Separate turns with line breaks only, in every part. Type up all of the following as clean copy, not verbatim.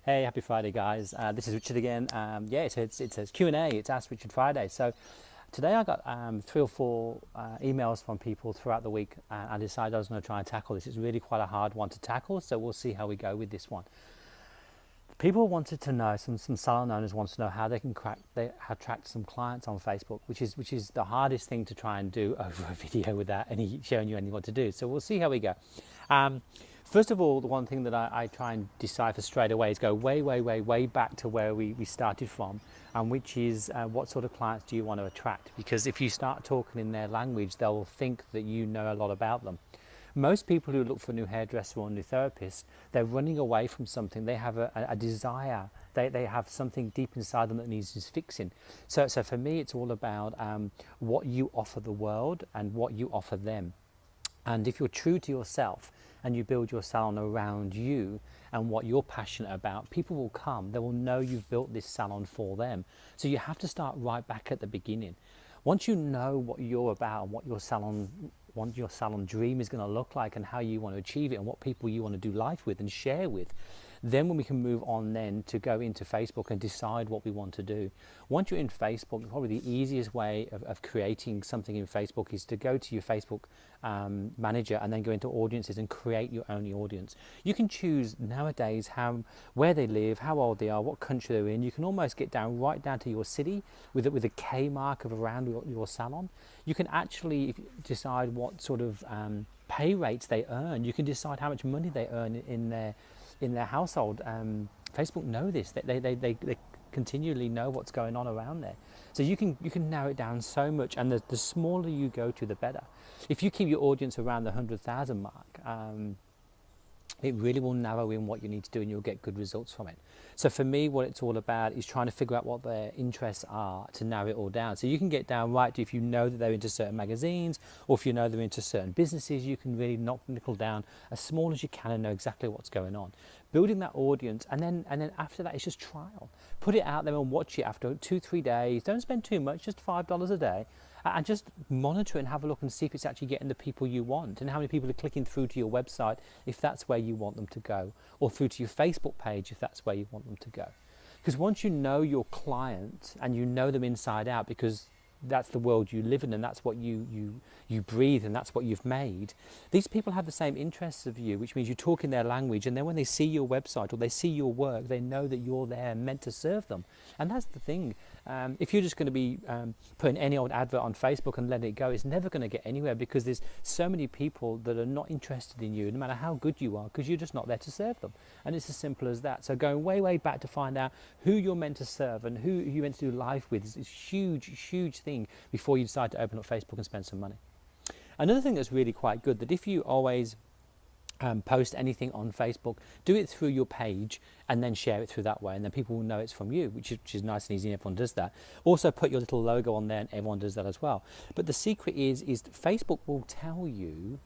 Hey, happy Friday, guys. This is Richard again. It's Q&A. It's Ask Richard Friday. So today I got 3 or 4 emails from people throughout the week. I decided I was going to try and tackle this. It's really quite a hard one to tackle, so we'll see how we go with this one. People wanted to know, some salon owners want to know how they can attract some clients on Facebook, which is the hardest thing to try and do over a video without showing you anything what to do. So we'll see how we go. First of all, the one thing that I try and decipher straight away is go way back to where we started from, and which is what sort of clients do you want to attract? Because if you start talking in their language, they'll think that you know a lot about them. Most people who look for a new hairdresser or a new therapist, they're running away from something. They have a desire. They have something deep inside them that needs fixing. So for me, it's all about what you offer the world and what you offer them. And if you're true to yourself and you build your salon around you and what you're passionate about, people will come. They will know you've built this salon for them. So you have to start right back at the beginning. Once you know what you're about and what your salon dream is going to look like and how you want to achieve it and what people you want to do life with and share with, then when we can move on then to go into Facebook and decide what we want to do. Once you're in Facebook, probably the easiest way of creating something in Facebook is to go to your Facebook manager and then go into audiences and create your own audience. You can choose nowadays where they live, how old they are, what country they're in. You can almost get right down to your city with a K mark of around your salon. You can actually decide what sort of pay rates they earn. You can decide how much money they earn in their household. Facebook know this. They continually know what's going on around there. So you can narrow it down so much, and the smaller you go to, the better. If you keep your audience around the 100,000 mark, it really will narrow in what you need to do and you'll get good results from it. So for me, what it's all about is trying to figure out what their interests are to narrow it all down. So you can get down right to, if you know that they're into certain magazines or if you know they're into certain businesses, you can really nickel down as small as you can and know exactly what's going on. Building that audience, and then after that, it's just trial. Put it out there and watch it after 2-3 days. Don't spend too much, just $5 a day. And just monitor it and have a look and see if it's actually getting the people you want and how many people are clicking through to your website if that's where you want them to go, or through to your Facebook page if that's where you want them to go. Because once you know your client and you know them inside out, because that's the world you live in and that's what you breathe and that's what you've made, these people have the same interests of you, which means you talk in their language, and then when they see your website or they see your work, they know that you're there meant to serve them. And that's the thing. If you're just going to be putting any old advert on Facebook and letting it go, it's never going to get anywhere, because there's so many people that are not interested in you, no matter how good you are, because you're just not there to serve them. And it's as simple as that. So going way back to find out who you're meant to serve and who you're meant to do life with is a huge thing before you decide to open up Facebook and spend some money. Another thing that's really quite good, that if you always post anything on Facebook, do it through your page and then share it through that way, and then people will know it's from you, which is nice and easy, and everyone does that. Also put your little logo on there and everyone does that as well. But the secret is Facebook will tell you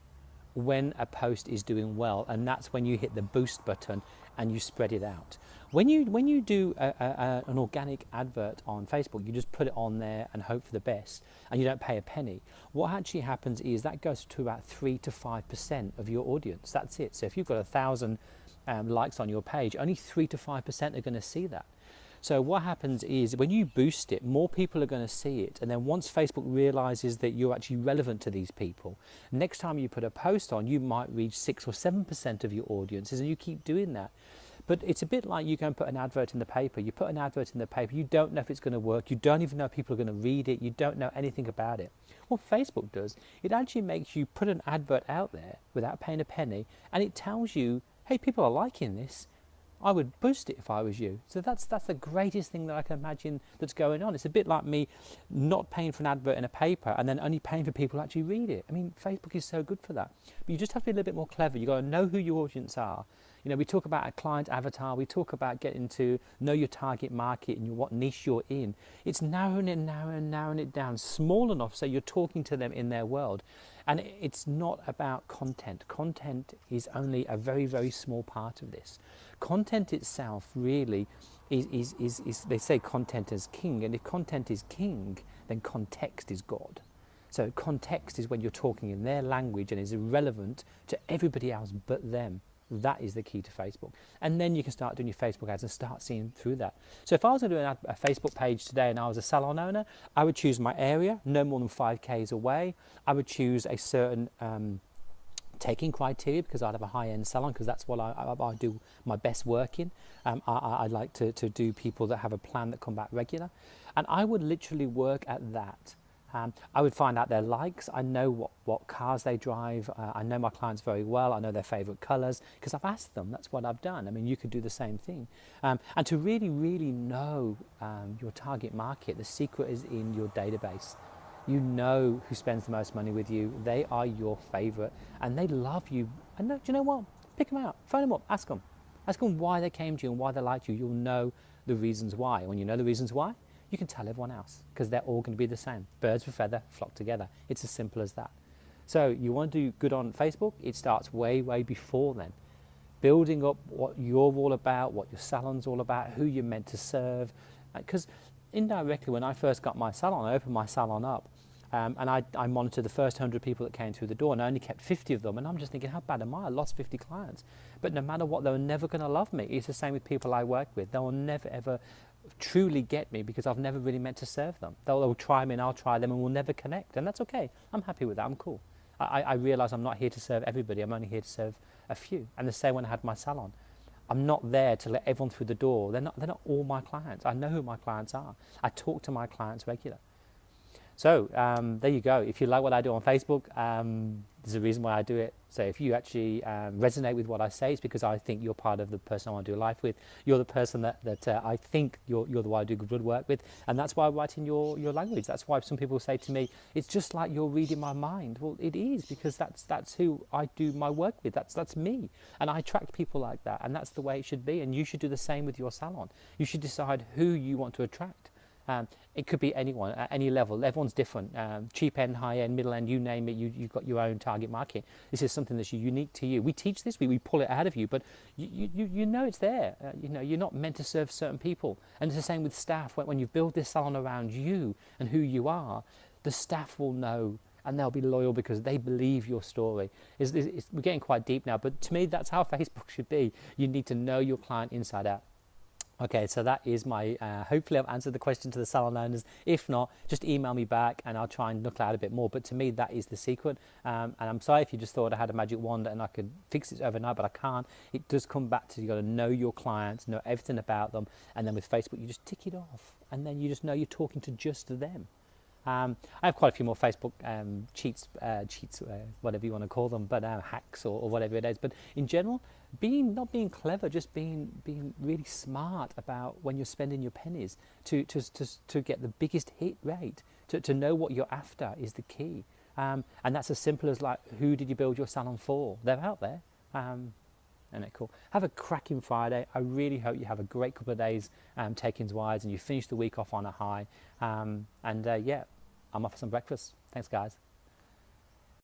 when a post is doing well, and that's when you hit the boost button and you spread it out. When you do an organic advert on Facebook, you just put it on there and hope for the best, and you don't pay a penny. What actually happens is that goes to about 3 to 5% of your audience. That's it. So if you've got 1,000 likes on your page, only 3 to 5% are going to see that. So what happens is when you boost it, more people are going to see it. And then once Facebook realizes that you're actually relevant to these people, next time you put a post on, you might reach 6 or 7% of your audiences, and you keep doing that. But it's a bit like you go and put an advert in the paper. You put an advert in the paper, you don't know if it's going to work. You don't even know if people are going to read it. You don't know anything about it. What Facebook does, it actually makes you put an advert out there without paying a penny, and it tells you, hey, people are liking this. I would boost it if I was you. So that's the greatest thing that I can imagine that's going on. It's a bit like me not paying for an advert in a paper and then only paying for people who actually read it. I mean, Facebook is so good for that. But you just have to be a little bit more clever. You've got to know who your audience are. You know, we talk about a client avatar. We talk about getting to know your target market and what niche you're in. It's narrowing it down small enough so you're talking to them in their world. And it's not about content. Content is only a very small part of this. Content itself really is they say content is king, and if content is king, then context is God. So context is when you're talking in their language and is irrelevant to everybody else but them. That is the key to Facebook. And then you can start doing your Facebook ads and start seeing through that. So if I was going to do a Facebook page today and I was a salon owner, I would choose my area, no more than 5Ks away. I would choose a certain taking criteria, because I'd have a high-end salon, because that's what I do my best work in. I like to do people that have a plan that come back regular. And I would literally work at that. I would find out their likes. I know what cars they drive. I know my clients very well. I know their favourite colours because I've asked them. That's what I've done. I mean, you could do the same thing. And to really, really know your target market, the secret is in your database. You know who spends the most money with you. They are your favourite and they love you. And do you know what? Pick them out. Phone them up. Ask them. Ask them why they came to you and why they liked you. You'll know the reasons why. And when you know the reasons why, you can tell everyone else, because they're all going to be the same. Birds of a feather flock together. It's as simple as that. So you want to do good on Facebook, it starts way, way before then. Building up what you're all about, what your salon's all about, who you're meant to serve. Because indirectly, when I first got my salon, I opened my salon up, and I monitored the first 100 people that came through the door, and I only kept 50 of them. And I'm just thinking, how bad am I? I lost 50 clients. But no matter what, they were never going to love me. It's the same with people I work with. They will never, ever truly get me because I've never really meant to serve them. They'll try me and I'll try them and we'll never connect, and that's okay. I'm happy with that. I'm cool. I realise I'm not here to serve everybody. I'm only here to serve a few. And the same when I had my salon. I'm not there to let everyone through the door. They're not all my clients. I know who my clients are. I talk to my clients regularly. So there you go. If you like what I do on Facebook, there's a reason why I do it. So if you actually resonate with what I say, it's because I think you're part of the person I want to do life with. You're the person that I think you're the one I do good work with. And that's why I write in your language. That's why some people say to me, it's just like you're reading my mind. Well, it is, because that's who I do my work with. That's me. And I attract people like that. And that's the way it should be. And you should do the same with your salon. You should decide who you want to attract. It could be anyone at any level. Everyone's different. Cheap end, high end, middle end, you name it. You've got your own target market. This is something that's unique to you. We teach this. We pull it out of you, but you know it's there. You're not meant to serve certain people. And it's the same with staff. When you build this salon around you and who you are, the staff will know and they'll be loyal because they believe your story. We're getting quite deep now, but to me, that's how Facebook should be. You need to know your client inside out. Okay, so that is my, hopefully I've answered the question to the salon owners. If not, just email me back and I'll try and look out a bit more. But to me, that is the secret. And I'm sorry if you just thought I had a magic wand and I could fix it overnight, but I can't. It does come back to, you got to know your clients, know everything about them. And then with Facebook, you just tick it off. And then you just know you're talking to just them. I have quite a few more Facebook cheats, whatever you want to call them, but hacks or whatever it is. But in general, not being clever, just being really smart about when you're spending your pennies to get the biggest hit rate, to know what you're after is the key. And that's as simple as like, who did you build your salon for? They're out there. And cool. Have a cracking Friday. I really hope you have a great couple of days takings-wise and you finish the week off on a high. Yeah, I'm off for some breakfast. Thanks, guys.